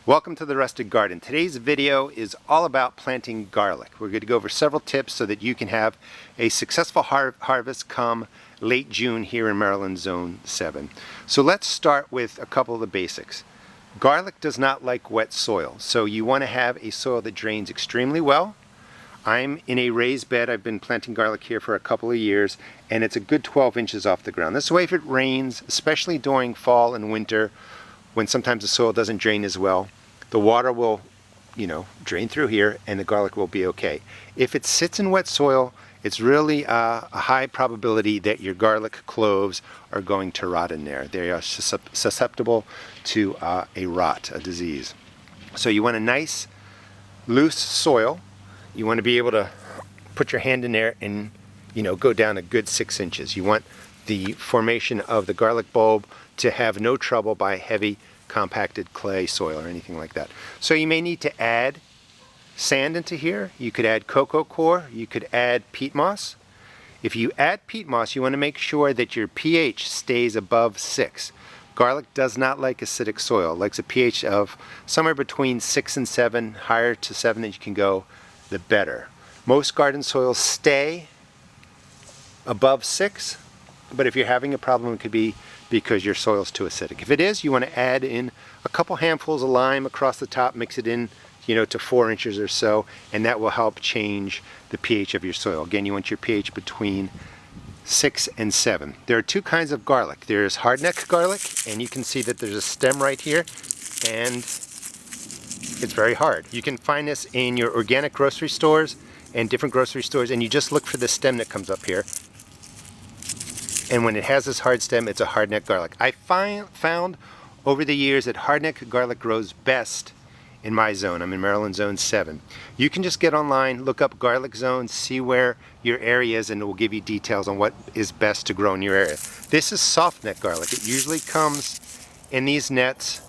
Welcome to the Rustic Garden. Today's video is all about planting garlic. We're going to go over several tips so that you can have a successful harvest come late June here in Maryland Zone 7. So let's start with a couple of the basics. Garlic does not like wet soil, so you want to have a soil that drains extremely well. I'm in a raised bed. I've been planting garlic here for a couple of years, and it's a good 12 inches off the ground. This way, if it rains, especially during fall and winter, when sometimes the soil doesn't drain as well, the water will, drain through here and the garlic will be okay. If it sits in wet soil, it's really a high probability that your garlic cloves are going to rot in there. They are susceptible to a rot, a disease. So you want a nice, loose soil. You want to be able to put your hand in there and, go down a good 6 inches. You want the formation of the garlic bulb to have no trouble by heavy compacted clay soil or anything like that. So you may need to add sand into here. You could add cocoa coir. You could add peat moss. If you add peat moss, you want to make sure that your pH stays above 6. Garlic does not like acidic soil. It likes a pH of somewhere between 6 and 7. Higher to 7 that you can go, the better. Most garden soils stay above 6, but if you're having a problem, it could be because your soil's too acidic. If it is, you want to add in a couple handfuls of lime across the top, mix it in, to 4 inches or so, and that will help change the pH of your soil. Again, you want your pH between 6 and 7. There are two kinds of garlic. There's hardneck garlic, and you can see that there's a stem right here, and it's very hard. You can find this in your organic grocery stores and different grocery stores, and you just look for the stem that comes up here. And when it has this hard stem, it's a hardneck garlic. I found over the years that hardneck garlic grows best in my zone. I'm in Maryland Zone 7. You can just get online, look up garlic zones, see where your area is, and it will give you details on what is best to grow in your area. This is softneck garlic. It usually comes in these nets.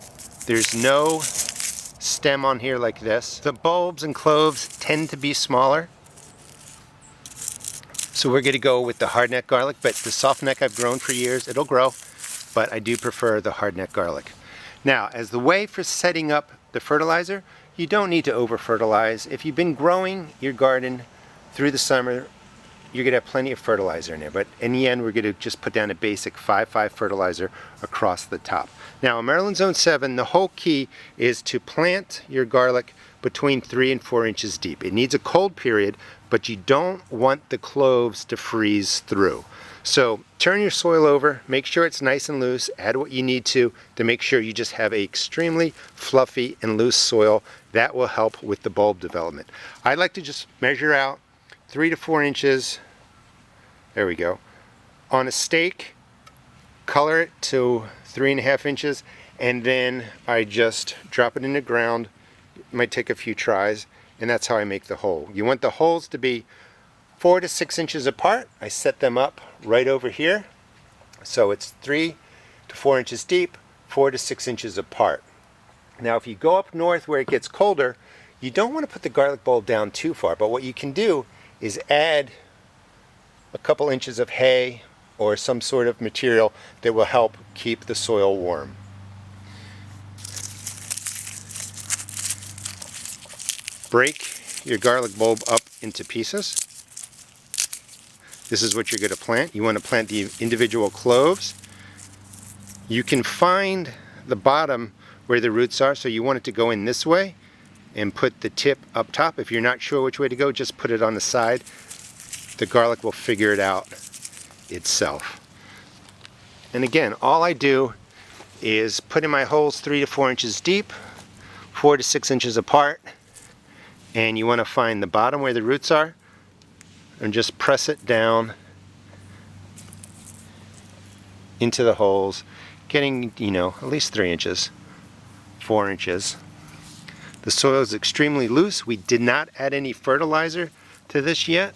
There's no stem on here like this. The bulbs and cloves tend to be smaller. So we're going to go with the hardneck garlic, but the softneck I've grown for years. It'll grow, but I do prefer the hardneck garlic. Now, as the way for setting up the fertilizer, you don't need to over-fertilize. If you've been growing your garden through the summer, you're going to have plenty of fertilizer in there. But in the end, we're going to just put down a basic 5-5 fertilizer across the top. Now, in Maryland Zone 7, the whole key is to plant your garlic between 3 and 4 inches deep. It needs a cold period, but you don't want the cloves to freeze through. So turn your soil over, make sure it's nice and loose, add what you need to make sure you just have a extremely fluffy and loose soil. That will help with the bulb development. I like to just measure out 3 to 4 inches, there we go, on a stake, color it to 3.5 inches, and then I just drop it in the ground. It might take a few tries, and that's how I make the hole. You want the holes to be 4 to 6 inches apart. I set them up right over here. So it's 3 to 4 inches deep, 4 to 6 inches apart. Now if you go up north where it gets colder, you don't want to put the garlic bulb down too far, but what you can do is add a couple inches of hay or some sort of material that will help keep the soil warm. Break your garlic bulb up into pieces. This is what you're going to plant. You want to plant the individual cloves. You can find the bottom where the roots are, so you want it to go in this way and put the tip up top. If you're not sure which way to go, just put it on the side. The garlic will figure it out itself. And again, all I do is put in my holes 3 to 4 inches deep, 4 to 6 inches apart, and you want to find the bottom where the roots are and just press it down into the holes, getting, at least 3 inches, 4 inches. The soil is extremely loose. We did not add any fertilizer to this yet.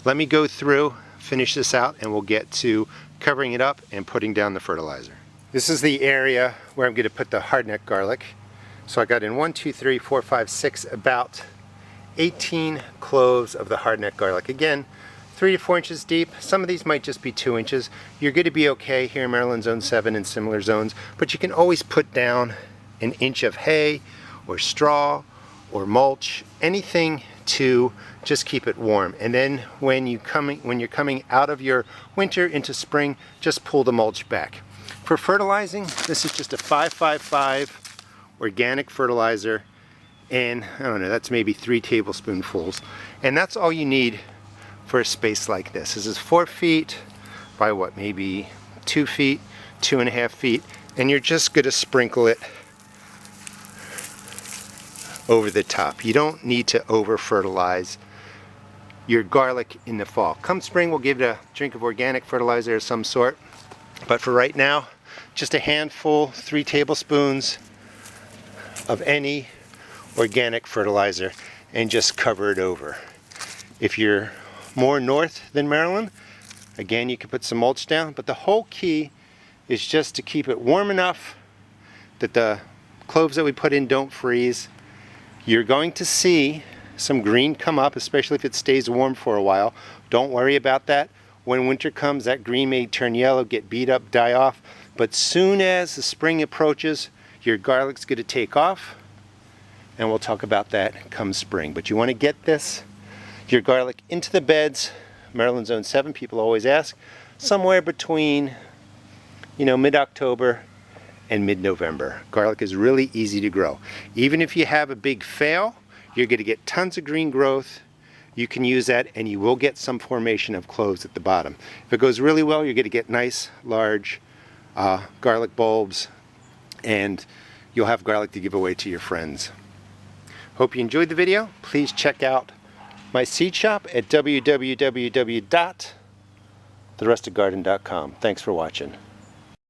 Let me go through, finish this out, and we'll get to covering it up and putting down the fertilizer. This is the area where I'm going to put the hardneck garlic. So I got in 1, 2, 3, 4, 5, 6, about 18 cloves of the hardneck garlic. Again, 3 to 4 inches deep. Some of these might just be 2 inches. You're going to be okay here in Maryland Zone 7 and similar zones, but you can always put down an inch of hay or straw or mulch, anything to just keep it warm. And then when you're coming out of your winter into spring, just pull the mulch back. For fertilizing, this is just a 555 organic fertilizer, and I don't know, that's maybe 3 tablespoonfuls. And that's all you need for a space like this. This is 4 feet by what, maybe 2 feet, 2.5 feet, and you're just going to sprinkle it over the top. You don't need to over fertilize your garlic in the fall. Come spring, we'll give it a drink of organic fertilizer of some sort, but for right now, just a handful, 3 tablespoons of any organic fertilizer, and just cover it over. If you're more north than Maryland, again, you can put some mulch down, but the whole key is just to keep it warm enough that the cloves that we put in don't freeze. You're going to see some green come up, especially if it stays warm for a while. Don't worry about that. When winter comes, that green may turn yellow, get beat up, die off. But soon as the spring approaches, your garlic's going to take off, and we'll talk about that come spring. But you want to get your garlic into the beds. Maryland Zone 7, people always ask, somewhere between, mid-October and mid-November. Garlic is really easy to grow. Even if you have a big fail, you're going to get tons of green growth. You can use that, and you will get some formation of cloves at the bottom. If it goes really well, you're going to get nice, large garlic bulbs, and you'll have garlic to give away to your friends. Hope you enjoyed the video. Please check out my seed shop at www.therustedgarden.com. Thanks for watching.